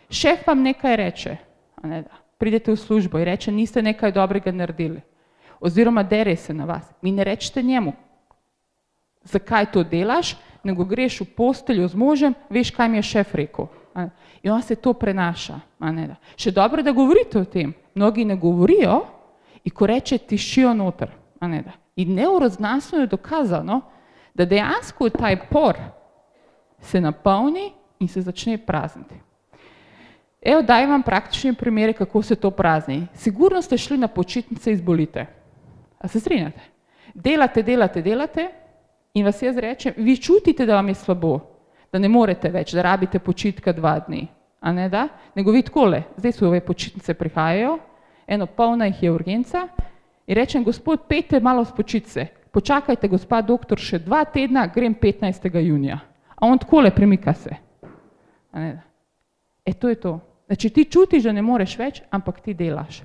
Šef vam nekaj reče, pridete v službo in reče, niste nekaj dobrega naredili. Oziroma dere se na vas. Mi ne rečete njemu, zakaj to delaš, nego greš v posteljo z možem, veš, kaj mi je šef rekel. In on se to prenaša. Še dobro, da govorite o tem. Mnogi ne govorijo in ko reče, tišijo noter. In neuroznanstveno je dokazano, da dejansko taj por se napolni in se začne prazniti. Evo, daj vam praktične primere, kako se to prazni. Sigurno ste šli na počitnice in zbolite. A se strinjate? Delate in vas jaz rečem, vi čutite, da vam je slabo, da ne morete več, da rabite počitka 2 dni. A ne da? Nego vi takole, zdaj so ove počitnice prihajajo, eno polna jih je urgenca in rečem, gospod, pejte malo spočit se, počakajte, gospa doktor, še 2 tedna, grem 15. junija. A on takole premika se. A ne da? To je to. Znači ti čutiš, da ne moreš več, ampak ti delaš.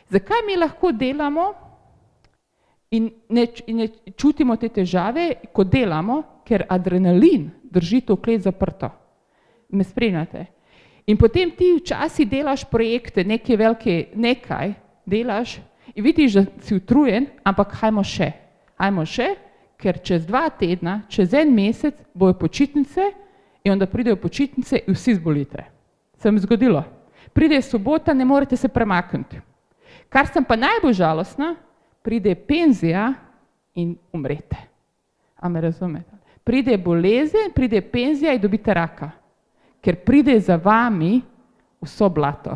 Zakaj mi lahko delamo in ne čutimo te težave, ko delamo, ker adrenalin drži to klet zaprto. Me spremljate? In potem ti včasih delaš projekte, neke velike, nekaj delaš in vidiš, da si utrujen, ampak hajmo še, ker čez 2 tedna, čez 1 mesec bojo počitnice in onda pridejo počitnice in vsi zbolite. Se mi zgodilo. Pride sobota, ne morete se premakniti. Kar sem pa najbolj žalostna, pride penzija in umrete. A me razumete? Pride bolezen, pride penzija in dobite raka. Ker pride za vami vso blato.